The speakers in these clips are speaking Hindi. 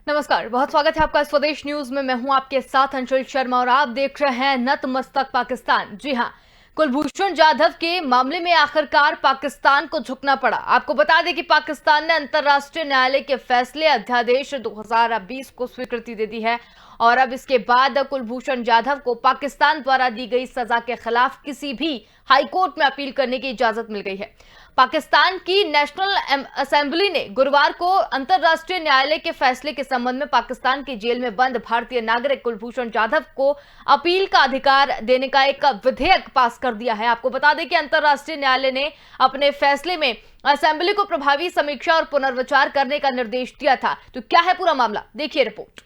नमस्कार, बहुत स्वागत है आपका स्वदेश न्यूज में। मैं हूं आपके साथ अंशुल शर्मा और आप देख रहे हैं नतमस्तक पाकिस्तान। जी हां, कुलभूषण जाधव के मामले में आखिरकार पाकिस्तान को झुकना पड़ा। आपको बता दें कि पाकिस्तान ने अंतर्राष्ट्रीय न्यायालय के फैसले अध्यादेश 2020 को स्वीकृति दे दी है और अब इसके बाद कुलभूषण जाधव को पाकिस्तान द्वारा दी गई सजा के खिलाफ किसी भी हाईकोर्ट में अपील करने की इजाजत मिल गई है। पाकिस्तान की नेशनल असेंबली ने गुरुवार को अंतर्राष्ट्रीय न्यायालय के फैसले के संबंध में पाकिस्तान की जेल में बंद भारतीय नागरिक कुलभूषण जाधव को अपील का अधिकार देने का एक विधेयक पास कर दिया है। आपको बता दें कि अंतर्राष्ट्रीय न्यायालय ने अपने फैसले में असेंबली को प्रभावी समीक्षा और पुनर्विचार करने का निर्देश दिया था। तो क्या है पूरा मामला, देखिए रिपोर्ट।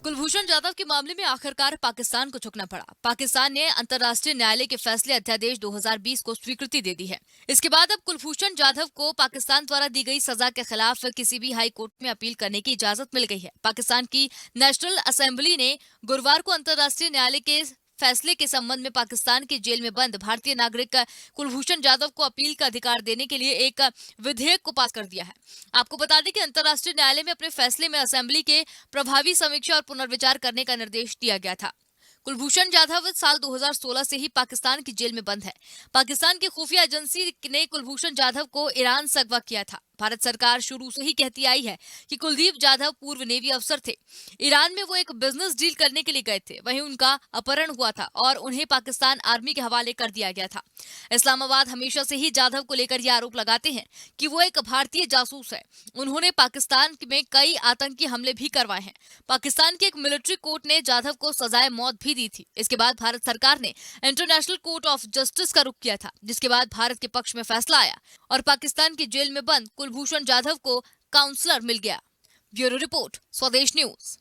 कुलभूषण जाधव के मामले में आखिरकार पाकिस्तान को झुकना पड़ा। पाकिस्तान ने अंतर्राष्ट्रीय न्यायालय के फैसले अध्यादेश 2020 को स्वीकृति दे दी है। इसके बाद अब कुलभूषण जाधव को पाकिस्तान द्वारा दी गई सजा के खिलाफ किसी भी हाई कोर्ट में अपील करने की इजाजत मिल गई है। पाकिस्तान की नेशनल असेंबली ने गुरुवार को अंतर्राष्ट्रीय न्यायालय के फैसले के संबंध में पाकिस्तान की जेल में बंद भारतीय नागरिक कुलभूषण जाधव को अपील का अधिकार देने के लिए एक विधेयक को पास कर दिया है। आपको बता दें कि अंतर्राष्ट्रीय न्यायालय में अपने फैसले में असेंबली के प्रभावी समीक्षा और पुनर्विचार करने का निर्देश दिया गया था। कुलभूषण जाधव साल 2016 से ही पाकिस्तान की जेल में बंद है। पाकिस्तान की खुफिया एजेंसी ने कुलभूषण जाधव को ईरान से अगवा किया था। भारत सरकार शुरू से ही कहती आई है कि कुलदीप जाधव पूर्व नेवी अफसर थे। ईरान में वो एक बिजनेस डील करने के लिए गए थे, वहीं उनका अपहरण हुआ था और उन्हें पाकिस्तान आर्मी के हवाले कर दिया गया था। इस्लामाबाद हमेशा से ही जाधव को लेकर यह आरोप लगाते हैं कि वो एक भारतीय जासूस है। उन्होंने पाकिस्तान में कई आतंकी हमले भी करवाए हैं। पाकिस्तान के एक मिलिट्री कोर्ट ने जाधव को सजाए मौत भी दी थी। इसके बाद भारत सरकार ने इंटरनेशनल कोर्ट ऑफ जस्टिस का रुख किया था, जिसके बाद भारत के पक्ष में फैसला आया और पाकिस्तान की जेल में बंद कुलभूषण जाधव को काउंसलर मिल गया। ब्यूरो रिपोर्ट, स्वदेश न्यूज।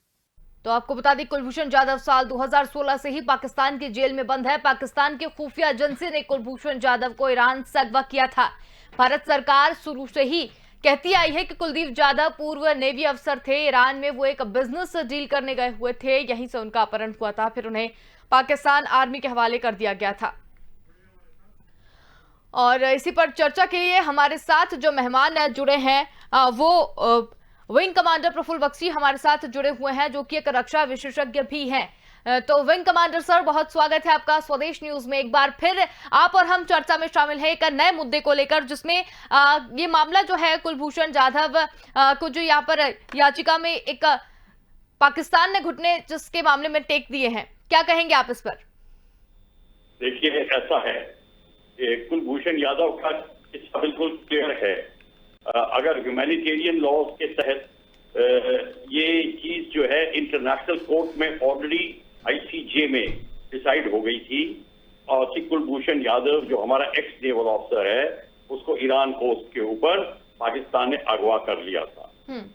तो आपको बता दें, कुलभूषण जाधव साल 2016 से ही पाकिस्तान की जेल में बंद है। पाकिस्तान की खुफिया एजेंसी ने कुलभूषण जाधव को ईरान से अगवा किया था। भारत सरकार शुरू से ही कहती आई है कि कुलदीप जाधव पूर्व नेवी अफसर थे। ईरान में वो एक बिजनेस डील करने गए हुए थे, यहीं से उनका अपहरण हुआ था, फिर उन्हें पाकिस्तान आर्मी के हवाले कर दिया गया था। और इसी पर चर्चा के लिए हमारे साथ जो मेहमान जुड़े हैं वो विंग कमांडर प्रफुल्ल बख्शी हमारे साथ जुड़े हुए हैं, जो कि एक रक्षा विशेषज्ञ भी हैं। तो विंग कमांडर सर, बहुत स्वागत है आपका स्वदेश न्यूज में। एक बार फिर आप और हम चर्चा में शामिल हैं एक नए मुद्दे को लेकर, जिसमें ये मामला जो है कुलभूषण जाधव को जो यहाँ पर याचिका में एक पाकिस्तान ने घुटने जिसके मामले में टेक दिए हैं, क्या कहेंगे आप इस पर? देखिए, ऐसा है, कुलभूषण यादव का किस्सा बिल्कुल क्लियर है। अगर ह्यूमैनिटेरियन लॉज के तहत ये चीज जो है इंटरनेशनल कोर्ट में ऑलरेडी आईसीजे में डिसाइड हो गई थी और कुलभूषण यादव जो हमारा एक्स नेवल ऑफिसर है उसको ईरान कोस्ट के ऊपर पाकिस्तान ने अगवा कर लिया था,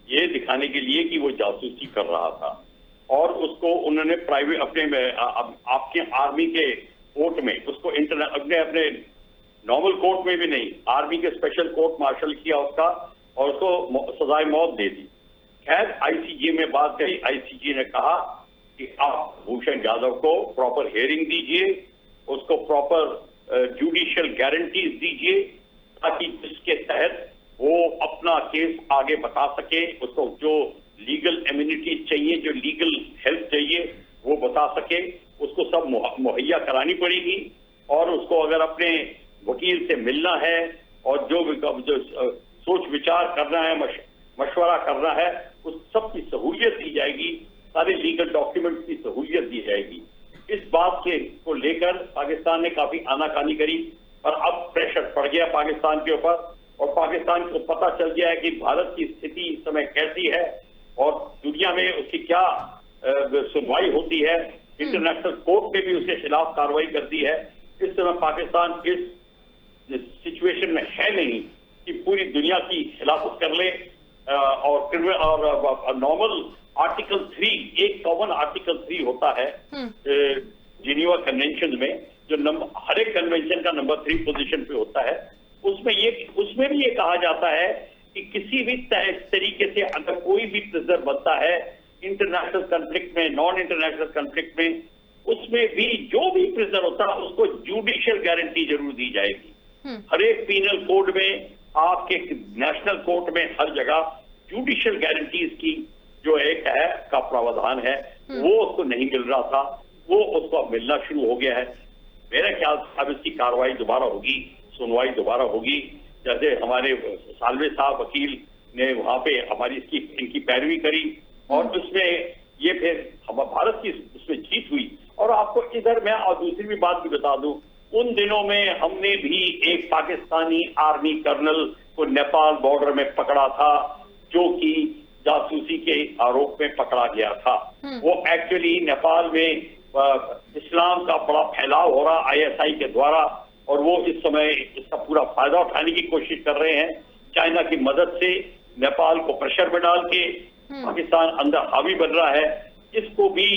ये दिखाने के लिए कि वो जासूसी कर रहा था। और उसको उन्होंने प्राइवेट अपने आपके आर्मी के कोर्ट में उसको अपने नॉर्मल कोर्ट में भी नहीं, आर्मी के स्पेशल कोर्ट मार्शल किया उसका और उसको सजाए मौत दे दी। खैर, आईसीजे में बात गई। आईसीजे ने कहा कि आप भूषण यादव को प्रॉपर हियरिंग दीजिए, उसको प्रॉपर जुडिशियल गारंटीज दीजिए ताकि जिसके तहत वो अपना केस आगे बता सके, उसको जो लीगल इम्यूनिटी चाहिए, जो लीगल हेल्प चाहिए वो बता सके, उसको सब मुहैया करानी पड़ेगी। और उसको अगर अपने वकील से मिलना है और जो सोच विचार करना है, मशवरा करना है, उस सब की सहूलियत दी जाएगी, सारे लीगल डॉक्यूमेंट्स की सहूलियत दी जाएगी। इस बात को लेकर पाकिस्तान ने काफी आनाकानी करी, पर अब प्रेशर पड़ गया पाकिस्तान के ऊपर और पाकिस्तान को पता चल गया है कि भारत की स्थिति इस समय कैसी है और दुनिया में उसकी क्या सुनवाई होती है। इंटरनेशनल कोर्ट ने भी उसके खिलाफ कार्रवाई कर दी है। इस समय पाकिस्तान इस सिचुएशन में है नहीं कि पूरी दुनिया की खिलाफत कर ले और नॉर्मल आर्टिकल 3, एक कॉमन आर्टिकल 3 होता है जिनेवा कन्वेंशन में, जो हर एक कन्वेंशन का नंबर 3 पोजीशन पे होता है। उसमें भी ये कहा जाता है कि किसी भी तरीके से अगर कोई भी प्रिजनर बनता है इंटरनेशनल कॉन्फ्लिक्ट में, नॉन इंटरनेशनल कॉन्फ्लिक्ट में, उसमें भी जो भी प्रिजनर होता है उसको जुडिशियल गारंटी जरूर दी जाएगी। हर एक पीनल कोड में, आपके नेशनल कोर्ट में, हर जगह जुडिशियल गारंटीज की जो एक है का प्रावधान है वो उसको नहीं मिल रहा था, वो उसको अब मिलना शुरू हो गया है। मेरे ख्याल से अब इसकी कार्रवाई दोबारा होगी, सुनवाई दोबारा होगी। जैसे हमारे सालवे साहब वकील ने वहां पे हमारी इनकी पैरवी करी और उसमें ये फिर हम भारत की उसमें जीत हुई। और आपको इधर मैं और दूसरी भी बात भी बता दूं, उन दिनों में हमने भी एक पाकिस्तानी आर्मी कर्नल को नेपाल बॉर्डर में पकड़ा था, जो कि जासूसी के आरोप में पकड़ा गया था। वो एक्चुअली नेपाल में इस्लाम का बड़ा फैलाव हो रहा ISI के द्वारा, और वो इस समय इसका पूरा फायदा उठाने की कोशिश कर रहे हैं। चाइना की मदद से नेपाल को प्रेशर में डाल के पाकिस्तान अंदर हावी बन रहा है। इसको भी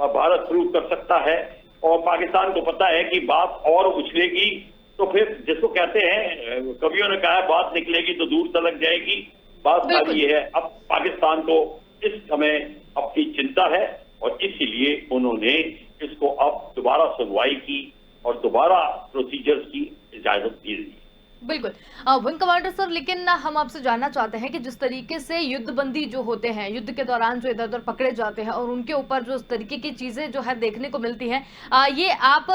भारत प्रूव कर सकता है, और पाकिस्तान को पता है कि बात और उछलेगी तो फिर जिसको कहते हैं, कवियों ने कहा है बात निकलेगी तो दूर तलक जाएगी। बात सारी ये है, अब पाकिस्तान को इस समय अपनी चिंता है और इसीलिए उन्होंने इसको अब दोबारा सुनवाई की और दोबारा प्रोसीजर्स की इजाजत दी दी। बिल्कुल विंग कमांडर सर, लेकिन हम आपसे जानना चाहते हैं कि जिस तरीके से युद्धबंदी जो होते हैं, युद्ध के दौरान जो इधर उधर पकड़े जाते हैं और उनके ऊपर जो इस तरीके की चीजें जो है देखने को मिलती हैं, ये आप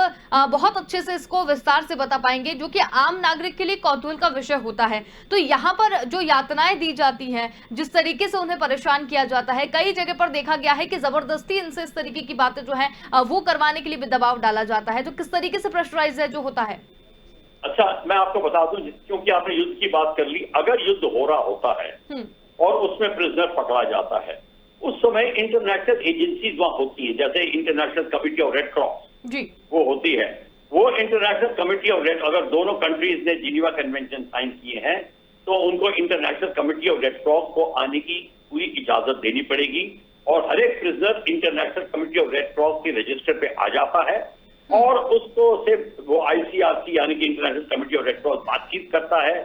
बहुत अच्छे से इसको विस्तार से बता पाएंगे, जो कि आम नागरिक के लिए कौतूहल का विषय होता है। तो यहाँ पर जो यातनाएं दी जाती हैं, जिस तरीके से उन्हें परेशान किया जाता है, कई जगह पर देखा गया है कि जबरदस्ती इनसे इस तरीके की बातें जो है वो करवाने के लिए भी दबाव डाला जाता है, जो किस तरीके से प्रेशराइज है जो होता है। अच्छा, मैं आपको बता दूं, क्योंकि आपने युद्ध की बात कर ली, अगर युद्ध हो रहा होता है और उसमें प्रिजनर पकड़ा जाता है, उस समय इंटरनेशनल एजेंसीज वहां होती है, जैसे international committee of red cross जी वो होती है। वो इंटरनेशनल कमिटी ऑफ रेड, अगर दोनों कंट्रीज ने जिनीवा कन्वेंशन साइन किए हैं तो उनको international committee of red cross को आने की पूरी इजाजत देनी पड़ेगी, और हर एक prisoner international committee of red cross के रजिस्टर पे आ जाता है और उसको से वो ICRC यानी कि international committee of red cross बातचीत करता है,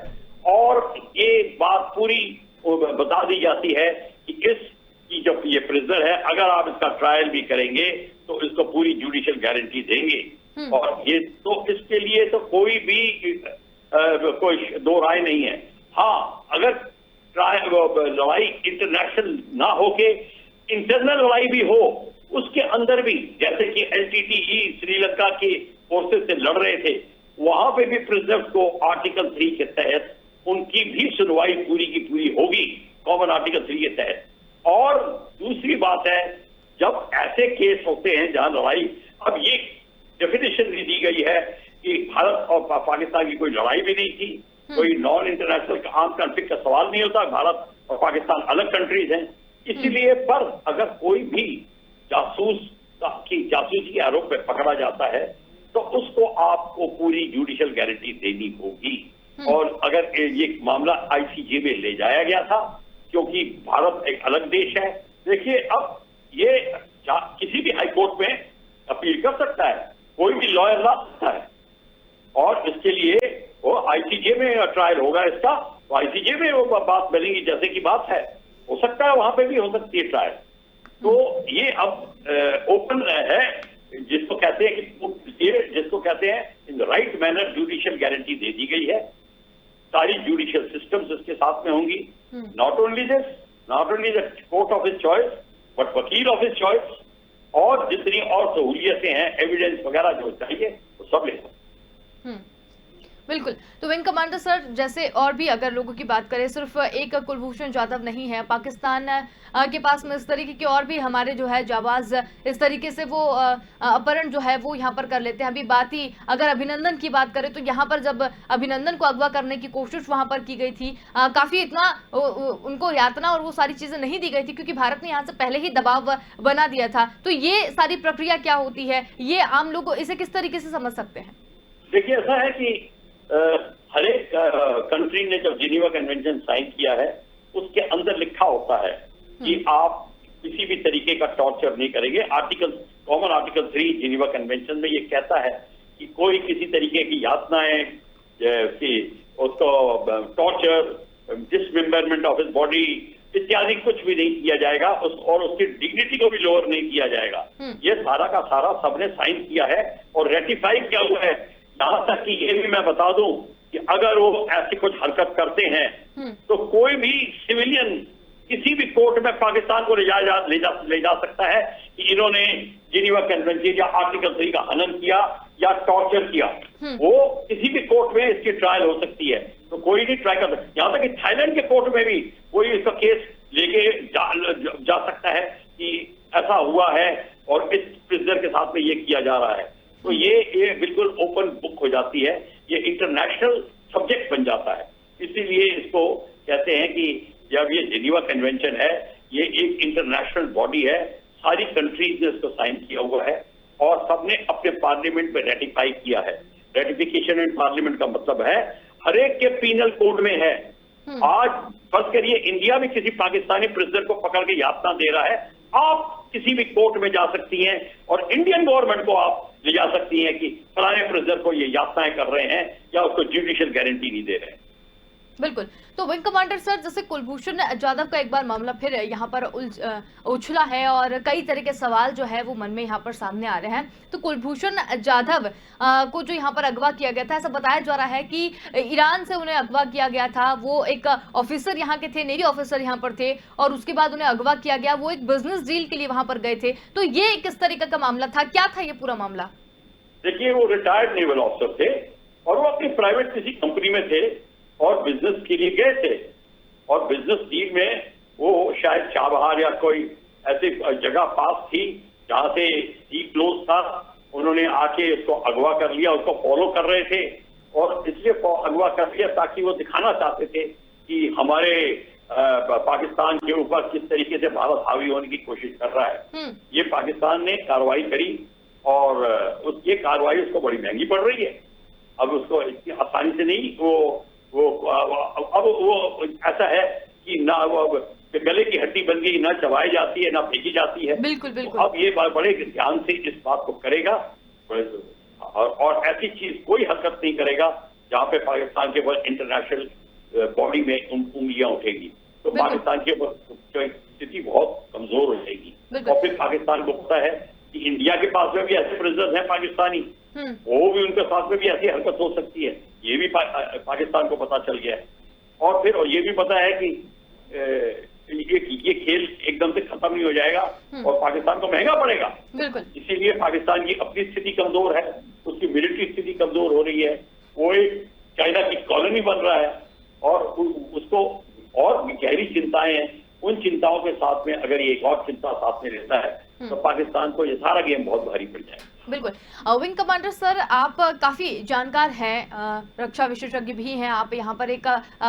और ये बात पूरी बता दी जाती है कि इसकी जब ये प्रिजनर है, अगर आप इसका ट्रायल भी करेंगे तो इसको पूरी जुडिशियल गारंटी देंगे। और ये तो इसके लिए तो कोई भी कोई दो राय नहीं है। हाँ, अगर लड़ाई इंटरनेशनल ना होके इंटरनल लड़ाई भी हो, उसके अंदर भी, जैसे कि LTTE श्रीलंका के फोर्सेस से लड़ रहे थे, वहां पे भी प्रिजनर्स को आर्टिकल 3 के तहत उनकी भी सुनवाई पूरी की पूरी होगी, कॉमन आर्टिकल 3 के तहत। और दूसरी बात है, जब ऐसे केस होते हैं जहां लड़ाई, अब ये डेफिनेशन भी दी गई है कि भारत और पाकिस्तान की कोई लड़ाई भी नहीं थी, कोई नॉन इंटरनेशनल आर्म कॉन्फ्लिक्ट का सवाल नहीं होता, भारत और पाकिस्तान अलग कंट्रीज हैं। इसीलिए पर अगर कोई भी जासूसी के आरोप में पकड़ा जाता है तो उसको आपको पूरी जुडिशियल गारंटी देनी होगी। और अगर ये मामला ICJ में ले जाया गया था, क्योंकि भारत एक अलग देश है, देखिए अब ये किसी भी हाई कोर्ट में अपील कर सकता है, कोई भी लॉयर ला सकता है, और इसके लिए वो ICJ में ट्रायल होगा इसका, तो ICJ में वो बात बनेगी, जैसे की बात है, हो सकता है वहां पे भी हो सकती है ट्रायल। तो ये अब ओपन है, जिसको कहते हैं कि जिसको कहते हैं in the right manner judicial guarantee दे दी गई है। सारी जुडिशियल सिस्टम्स इसके साथ में होंगी, not only the court of his choice but वकील ऑफ हिज चॉइस, और जितनी और सहूलियतें हैं, एविडेंस वगैरह जो चाहिए वो सब ले सकते। बिल्कुल। तो विंग कमांडर सर, जैसे और भी अगर लोगों की बात करें, सिर्फ एक कुलभूषण जाधव नहीं है, पाकिस्तान के पास में इस तरीके की और भी हमारे जो है जाबाज इस तरीके से वो अपहरण जो है वो यहाँ पर कर लेते हैं। अभी बात ही अगर अभिनंदन की बात करें तो यहाँ पर जब अभिनंदन को अगवा करने की कोशिश वहां पर की गई थी, काफी इतना उनको यातना और वो सारी चीजें नहीं दी गई थी, क्योंकि भारत ने यहाँ से पहले ही दबाव बना दिया था। तो ये सारी प्रक्रिया क्या होती है, ये आम लोग इसे किस तरीके से समझ सकते हैं? देखिए, ऐसा है कि हर एक कंट्री ने जब जिनीवा कन्वेंशन साइन किया है, उसके अंदर लिखा होता है कि आप किसी भी तरीके का टॉर्चर नहीं करेंगे। कॉमन आर्टिकल 3 जिनीवा कन्वेंशन में ये कहता है कि कोई किसी तरीके की यातनाएं, कि उसको torture, dismemberment of his body इत्यादि कुछ भी नहीं किया जाएगा, और उसकी डिग्निटी को भी लोअर नहीं किया जाएगा। ये सारा का सारा सबने साइन किया है और रेटिफाई किया हुआ है। यहां तक कि ये भी मैं बता दूं कि अगर वो ऐसी कुछ हरकत करते हैं तो कोई भी सिविलियन किसी भी कोर्ट में पाकिस्तान को ले जा सकता है कि इन्होंने जिनेवा कन्वेंशन या आर्टिकल 3 का हनन किया या टॉर्चर किया। वो किसी भी कोर्ट में इसकी ट्रायल हो सकती है, तो कोई नहीं ट्राई कर सकता। यहाँ तक कि थाईलैंड के कोर्ट में भी कोई इसका केस लेके जा सकता है कि ऐसा हुआ है और इस प्रिजनर के साथ में ये किया जा रहा है। तो ये बिल्कुल ओपन बुक हो जाती है, ये इंटरनेशनल सब्जेक्ट बन जाता है। इसीलिए इसको कहते हैं कि जब ये जिनेवा कन्वेंशन है, ये एक इंटरनेशनल बॉडी है, सारी कंट्रीज ने इसको साइन किया हुआ है और सबने अपने पार्लियामेंट में रेटिफाई किया है। रेटिफिकेशन इन पार्लियामेंट का मतलब है हर एक के पीनल कोड में है। आज फर्ज करिए इंडिया में किसी पाकिस्तानी प्रिजनर को पकड़ के यातना दे रहा है, आप किसी भी कोर्ट में जा सकती हैं और इंडियन गवर्नमेंट को आप ले जा सकती हैं कि फलाने प्रिजनर को ये यातनाएं कर रहे हैं या उसको जुडिशियल गारंटी नहीं दे रहे हैं। बिल्कुल। तो विंग कमांडर सर, जैसे कुलभूषण जाधव का एक बार मामला फिर यहाँ पर उछला है और कई तरह के सवाल जो है वो मन में यहाँ पर सामने आ रहे हैं। तो कुलभूषण जाधव को जो यहाँ पर अगवा किया गया था, ऐसा बताया जा रहा है कि ईरान से उन्हें अगवा किया गया था। वो एक ऑफिसर यहाँ के थे, नेवी ऑफिसर यहाँ पर थे और उसके बाद उन्हें अगवा किया गया। वो एक बिजनेस डील के लिए वहां पर गए थे। तो ये किस तरीके का मामला था, क्या था ये पूरा मामला? देखिए, वो रिटायर्ड नेवल ऑफिसर थे और वो अपनी प्राइवेट किसी कंपनी में थे और बिजनेस के लिए गए थे और बिजनेस डील में वो शायद चाबहार या कोई ऐसी जगह पास थी जहां से सी क्लोज था। उन्होंने आके उसको अगवा कर लिया, उसको फॉलो कर रहे थे और इसलिए अगवा कर लिया ताकि वो दिखाना चाहते थे कि हमारे पाकिस्तान के ऊपर किस तरीके से भारत हावी होने की कोशिश कर रहा है। ये पाकिस्तान ने कार्रवाई करी और ये कार्रवाई उसको बड़ी महंगी पड़ रही है। अब उसको इतनी आसानी से नहीं, अब वो ऐसा है कि ना वो गले की हड्डी बन गई, ना चबाई जाती है ना फेंकी जाती है। बिल्कुल बिल्कुल। तो अब ये बड़े ध्यान से इस बात को करेगा और ऐसी चीज कोई हरकत नहीं करेगा जहां पे पाकिस्तान के ऊपर इंटरनेशनल बॉडी में उंगलियां उठेगी। तो पाकिस्तान के ऊपर स्थिति बहुत कमजोर हो जाएगी और फिर पाकिस्तान को पता है कि इंडिया के पास में भी ऐसे प्रिजनर्स हैं पाकिस्तानी, वो भी उनके साथ में भी ऐसी हरकत हो सकती है। ये भी पाकिस्तान को पता चल गया है और फिर ये भी पता है कि ये खेल एकदम से खत्म नहीं हो जाएगा और पाकिस्तान को महंगा पड़ेगा। इसीलिए पाकिस्तान की अपनी स्थिति कमजोर है, उसकी मिलिट्री स्थिति कमजोर हो रही है। वो एक चाइना की कॉलोनी बन रहा है और उसको और गहरी चिंताएं हैं। उन चिंताओं के साथ में अगर ये एक और चिंता साथ में रहता है तो पाकिस्तान को ये सारा गेम बहुत भारी पड़ जाए। बिल्कुल। विंग कमांडर सर, आप काफी जानकार हैं, रक्षा विशेषज्ञ भी हैं। आप यहाँ पर एक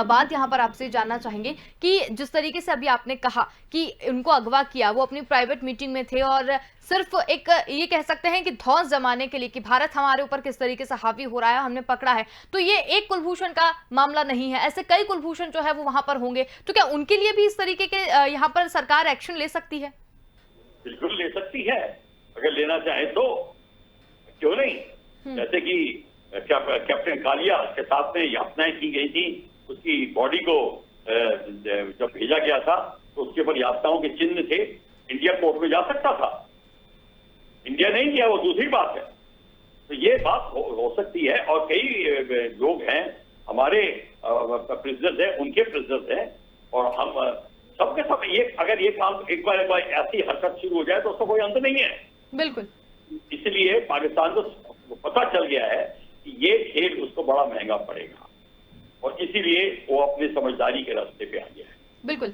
बात यहाँ पर आपसे जानना चाहेंगे कि जिस तरीके से अभी आपने कहा कि उनको अगवा किया, वो अपनी प्राइवेट मीटिंग में थे और सिर्फ एक ये कह सकते हैं कि धौंस जमाने के लिए कि भारत हमारे ऊपर किस तरीके से हावी हो रहा है, हमने पकड़ा है। तो ये एक कुलभूषण का मामला नहीं है, ऐसे कई कुलभूषण जो है वो वहां पर होंगे। तो क्या उनके लिए भी इस तरीके के यहाँ पर सरकार एक्शन ले सकती है? बिल्कुल ले सकती है, अगर लेना चाहे तो, क्यों नहीं। जैसे कि कैप्टन कालिया के साथ में यातनाएं की गई थी, उसकी बॉडी को जब भेजा गया था तो उसके ऊपर यातनाओं के चिन्ह थे। इंडिया कोर्ट में जा सकता था, इंडिया नहीं किया, वो दूसरी बात है। तो ये बात हो सकती है और कई लोग हैं हमारे प्रिजनर्स हैं, उनके प्रिजनर्स हैं और हम सबके सब अगर ये काम एक बार ऐसी हरकत शुरू हो जाए तो उसका कोई अंत नहीं है। बिल्कुल। इसलिए पाकिस्तान को पता चल गया है कि ये खेल उसको बड़ा महंगा पड़ेगा और इसीलिए वो अपनी समझदारी के रास्ते पे आ गया है। बिल्कुल।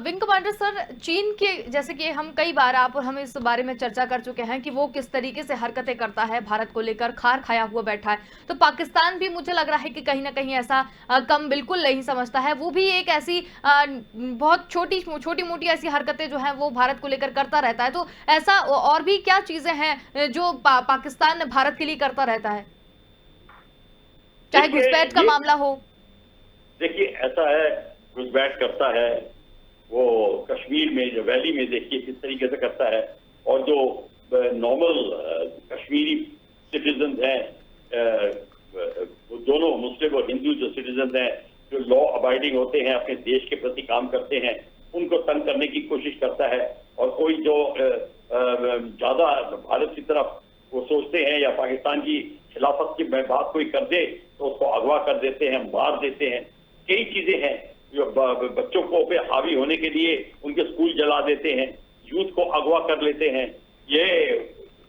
विंग कमांडर सर, चीन के जैसे कि हम कई बार आप और हम इस बारे में चर्चा कर चुके हैं कि वो किस तरीके से हरकतें करता है, भारत को लेकर खार खाया हुआ बैठा है। तो पाकिस्तान भी मुझे लग रहा है कि कहीं ना कहीं ऐसा कम बिल्कुल नहीं समझता है। वो भी एक ऐसी बहुत छोटी मोटी ऐसी हरकतें जो है वो भारत को लेकर करता रहता है। तो ऐसा और भी क्या चीजें हैं जो पाकिस्तान भारत के लिए करता रहता है, चाहे घुसपैठ का मामला हो? देखिए, ऐसा है, घुसपैठ करता है वो कश्मीर में, जो वैली में देखिए किस तरीके से करता है। और जो नॉर्मल कश्मीरी सिटीजन हैं, दोनों मुस्लिम और हिंदू जो सिटीजन हैं, जो लॉ अबाइडिंग होते हैं, अपने देश के प्रति काम करते हैं, उनको तंग करने की कोशिश करता है। और कोई जो ज्यादा भारत की तरफ वो सोचते हैं या पाकिस्तान की खिलाफत की बात कोई कर दे तो उसको अगवा कर देते हैं, मार देते हैं। कई चीजें हैं जो बच्चों को पे हावी होने के लिए उनके स्कूल जला देते हैं, यूथ को अगवा कर लेते हैं। ये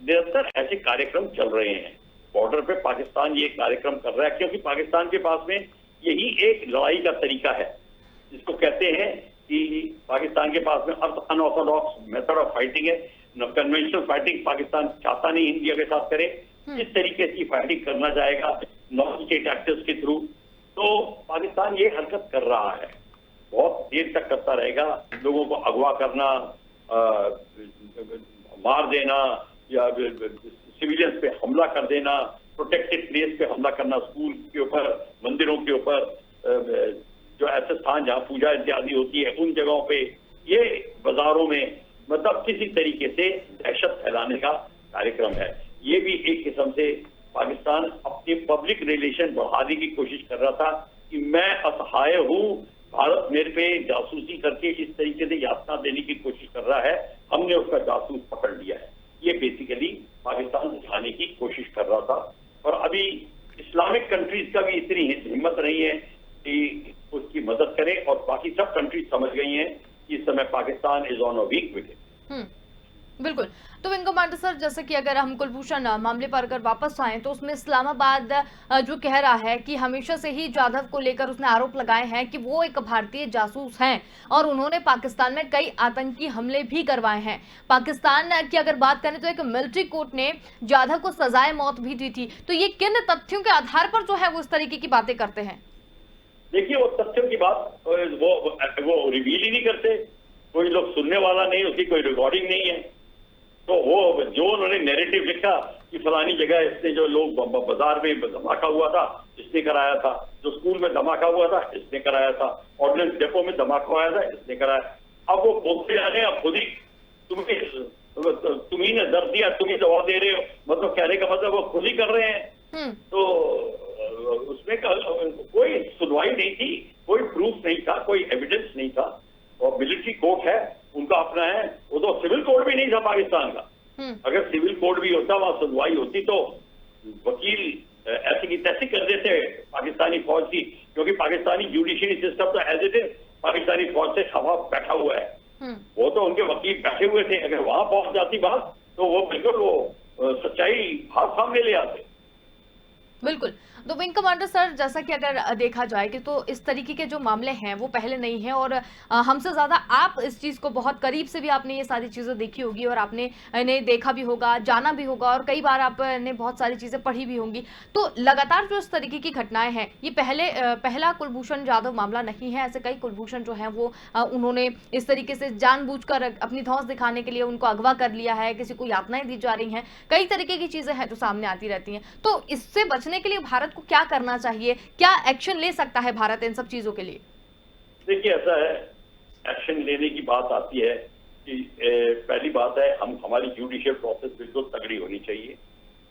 निरंतर ऐसे कार्यक्रम चल रहे हैं। बॉर्डर पे पाकिस्तान ये कार्यक्रम कर रहा है क्योंकि पाकिस्तान के पास में यही एक लड़ाई का तरीका है, जिसको कहते हैं कि पाकिस्तान के पास में अनऑर्थोडॉक्स मेथड ऑफ फाइटिंग है। कन्वेंशनल फाइटिंग पाकिस्तान चाहता नहीं इंडिया के साथ करे, इस तरीके की फाइटिंग करना चाहेगा नॉन स्टेट एक्टर्स के थ्रू। तो पाकिस्तान ये हरकत कर रहा है, बहुत देर तक करता रहेगा। लोगों को अगवा करना, मार देना या सिविलियंस पे हमला कर देना, प्रोटेक्टेड प्लेस पे हमला करना, स्कूल के ऊपर, मंदिरों के ऊपर, जो ऐसे स्थान जहां पूजा इत्यादि होती है उन जगहों पे, ये बाजारों में, मतलब किसी तरीके से दहशत फैलाने का कार्यक्रम है। ये भी एक किस्म से पाकिस्तान अपनी पब्लिक रिलेशन बढ़ाने की कोशिश कर रहा था कि मैं असहाय हूं, भारत मेरे पे जासूसी करके इस तरीके से यातना देने की कोशिश कर रहा है, हमने उसका जासूस पकड़ लिया है। ये बेसिकली पाकिस्तान दिखाने की कोशिश कर रहा था। और अभी इस्लामिक कंट्रीज का भी इतनी हिम्मत नहीं है कि उसकी मदद करें, और बाकी सब कंट्रीज समझ गई हैं कि इस समय Pakistan is on a weak wicket. बिल्कुल। तो विंग कमांडर सर, जैसे कि अगर हम कुलभूषण मामले पर अगर वापस आएं तो उसमें इस्लामाबाद जो कह रहा है कि हमेशा से ही जाधव को लेकर उसने आरोप लगाए हैं कि वो एक भारतीय जासूस हैं और उन्होंने पाकिस्तान में कई आतंकी हमले भी करवाए हैं। पाकिस्तान की अगर बात करें तो एक मिलिट्री कोर्ट ने जाधव को सजाए मौत भी दी थी। तो ये किन तथ्यों के आधार पर जो है वो इस तरीके की बातें करते हैं? देखिए, वो तथ्यों की बात वो रिवील ही नहीं करते, कोई लोग सुनने वाला नहीं, उसकी कोई रिकॉर्डिंग नहीं है। तो वो जो उन्होंने नैरेटिव लिखा कि फलानी जगह इसने जो लोग बाजार में धमाका हुआ था इसने कराया था, जो स्कूल में धमाका हुआ था इसने कराया था, ऑर्डिनेंस डेपो में धमाका हुआ था इसने कराया। अब वो बोलते जा रहे हैं, अब खुद ही तुम्ही ने दर्द दिया, तुम ही दवा दे रहे हो, मतलब कहने का मतलब वो खुद ही कर रहे हैं। तो उसमें कोई सुनवाई नहीं थी, कोई प्रूफ नहीं था, कोई एविडेंस नहीं था। और मिलिट्री कोर्ट है, उनका अपना है, वो तो सिविल कोर्ट भी नहीं था पाकिस्तान का। अगर सिविल कोर्ट भी होता, वहां सुनवाई होती, तो वकील ऐसी की तैसी कर देते पाकिस्तानी फौज की, क्योंकि पाकिस्तानी जुडिशरी सिस्टम तो एज इट इज पाकिस्तानी फौज से हवा बैठा हुआ है। वो तो उनके वकील बैठे हुए थे, अगर वहां पहुंच जाती बात तो वो बिल्कुल वो सच्चाई हाथ सामने ले आते। बिल्कुल। तो विंग कमांडर सर, जैसा कि अगर देखा जाए कि तो इस तरीके के जो मामले हैं वो पहले नहीं है, और हमसे ज़्यादा आप इस चीज़ को बहुत करीब से भी आपने ये सारी चीज़ें देखी होगी और आपने इन्हें देखा भी होगा, जाना भी होगा, और कई बार आपने बहुत सारी चीज़ें पढ़ी भी होंगी। तो लगातार जो इस तरीके की घटनाएं हैं, ये पहला कुलभूषण जाधव मामला नहीं है। ऐसे कई कुलभूषण जो हैं वो उन्होंने इस तरीके से जानबूझकर अपनी धौंस दिखाने के लिए उनको अगवा कर लिया है, किसी को यातनाएं दी जा रही हैं, कई तरीके की चीज़ें हैं जो सामने आती रहती हैं। तो इससे बचने के लिए भारत को क्या करना चाहिए, क्या एक्शन ले सकता है भारत इन सब चीजों के लिए? देखिए, ऐसा है, एक्शन लेने की बात आती है कि पहली बात है, हमारी जुडिशियल प्रोसेस बिल्कुल तगड़ी होनी चाहिए,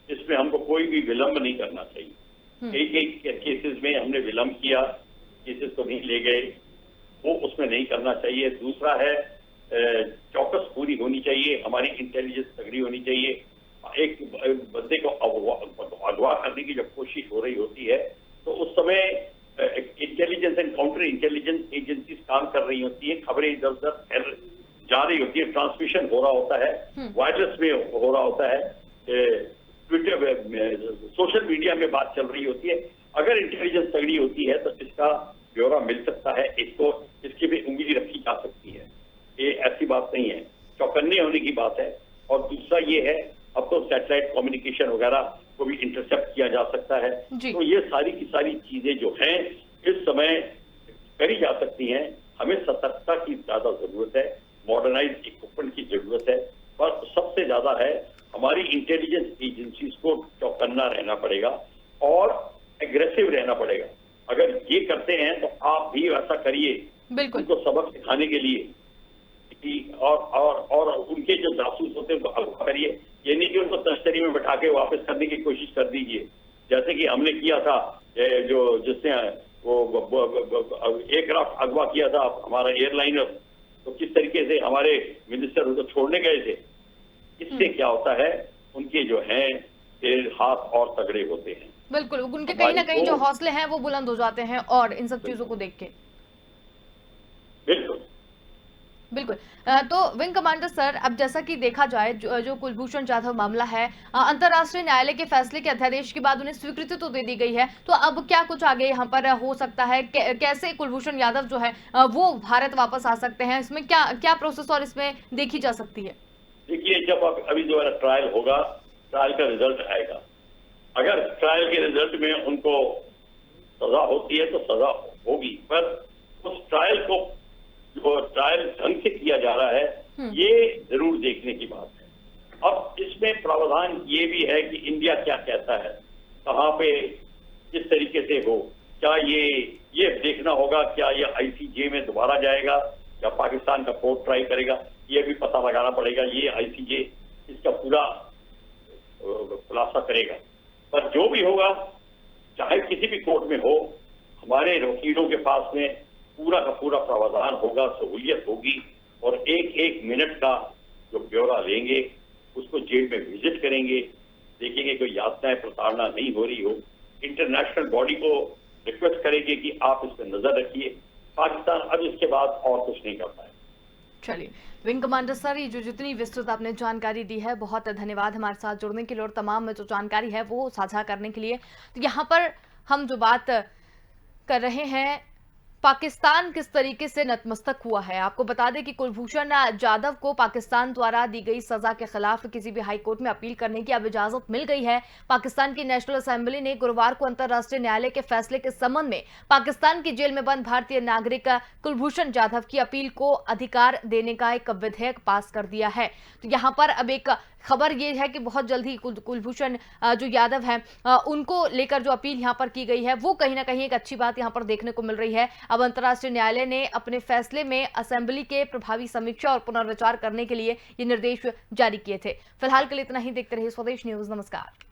इसमें हमको कोई भी विलंब नहीं करना चाहिए। कई केसेस में हमने विलंब किया, केसेस को नहीं ले गए, वो उसमें नहीं करना चाहिए। दूसरा है, चौकस पूरी होनी चाहिए, हमारी इंटेलिजेंस तगड़ी होनी चाहिए। एक बंदे को अगवा करने की जब कोशिश हो रही होती है तो उस समय intelligence and counter intelligence agencies काम कर रही होती है, खबरें इधर उधर जा रही होती है, ट्रांसमिशन हो रहा होता है, वायरलेस में हो रहा होता है, ट्विटर सोशल मीडिया में बात चल रही होती है। अगर इंटेलिजेंस तगड़ी होती है तो इसका ब्यौरा मिल सकता है, इसको इसकी भी उंगली रखी जा सकती है। ये ऐसी बात नहीं है, चौकन्ने होने की बात है। और दूसरा ये है, अब तो सैटेलाइट कम्युनिकेशन वगैरह को भी इंटरसेप्ट किया जा सकता है। तो ये सारी की सारी चीजें जो हैं इस समय करी जा सकती हैं। हमें सतर्कता की ज्यादा जरूरत है, मॉडर्नाइज इक्विपमेंट की जरूरत है, पर सबसे ज्यादा है हमारी इंटेलिजेंस एजेंसीज को चौकन्ना रहना पड़ेगा और एग्रेसिव रहना पड़ेगा। अगर ये करते हैं तो आप भी ऐसा करिए, उनको सबक सिखाने के लिए, और उनके जो जासूस होते हैं उनको अगवा करिए। ये नहीं कि उनको तश्तरी में बैठा के वापस करने की कोशिश कर दीजिए, जैसे कि हमने किया था, जो जिसने वो एयरक्राफ्ट अगवा किया था हमारा एयरलाइनर, तो किस तरीके से हमारे मिनिस्टर उनको छोड़ने गए थे। इससे क्या होता है, उनके जो हैं हाथ और तगड़े होते हैं। बिल्कुल, उनके कहीं ना कहीं जो हौसले हैं वो बुलंद हो जाते हैं और इन सब चीजों को देख के। बिल्कुल। तो विंग कमांडर सर, अब जैसा कि देखा जाए जो कुलभूषण जाधव मामला है, अंतर्राष्ट्रीय न्यायालय के फैसले के अध्यादेश के बाद उन्हें स्वीकृति तो दे दी गई है, तो अब क्या कुछ आगे यहाँ पर हो सकता है? कैसे कुलभूषण यादव जो है वो भारत वापस आ सकते हैं? इसमें क्या क्या प्रोसेस और इसमें देखी जा सकती है? देखिए, जब अभी जो है ट्रायल होगा, ट्रायल का रिजल्ट आएगा। अगर ट्रायल के रिजल्ट में उनको सजा होती है तो सजा होगी, पर उस ट्रायल को जो ट्रायल ढंग से किया जा रहा है, ये जरूर देखने की बात है। अब इसमें प्रावधान ये भी है कि इंडिया क्या कहता है, कहाँ पे किस तरीके से हो, क्या ये देखना होगा, क्या ये आईसीजे में दोबारा जाएगा या पाकिस्तान का कोर्ट ट्राई करेगा, ये भी पता लगाना पड़ेगा। ये आईसीजे इसका पूरा खुलासा करेगा। पर जो भी होगा, चाहे किसी भी कोर्ट में हो, हमारे वकीलों के पास में पूरा का पूरा प्रावधान होगा, सहूलियत होगी, और एक एक मिनट का जो ब्यौरा लेंगे, उसको जेल में विजिट करेंगे, देखेंगे कोई यातनाएं प्रताड़ना नहीं हो रही हो। इंटरनेशनल बॉडी को रिक्वेस्ट करेंगे कि आप इस पर नजर रखिए। पाकिस्तान अब इसके बाद और कुछ नहीं कर पाए। चलिए, विंग कमांडर सर, ये जो जितनी विस्तृत आपने जानकारी दी है, बहुत धन्यवाद हमारे साथ जुड़ने के लिए और तमाम जो जानकारी है वो साझा करने के लिए। तो यहाँ पर हम जो बात कर रहे हैं, पाकिस्तान किस तरीके से नतमस्तक हुआ है। आपको बता दें कि कुलभूषण जाधव को पाकिस्तान द्वारा दी गई सजा के खिलाफ किसी भी हाई कोर्ट में अपील करने की अब इजाजत मिल गई है। पाकिस्तान की नेशनल असेंबली ने गुरुवार को अंतर्राष्ट्रीय न्यायालय के फैसले के संबंध में पाकिस्तान की जेल में बंद भारतीय नागरिक कुलभूषण जाधव की अपील को अधिकार देने का एक विधेयक पास कर दिया है। तो यहाँ पर अब एक खबर ये है कि बहुत जल्द ही कुलभूषण जो यादव हैं उनको लेकर जो अपील यहाँ पर की गई है, वो कहीं ना कहीं एक अच्छी बात यहाँ पर देखने को मिल रही है। अब अंतर्राष्ट्रीय न्यायालय ने अपने फैसले में असेंबली के प्रभावी समीक्षा और पुनर्विचार करने के लिए ये निर्देश जारी किए थे। फिलहाल के लिए इतना ही। देखते रहिए स्वदेश न्यूज। नमस्कार।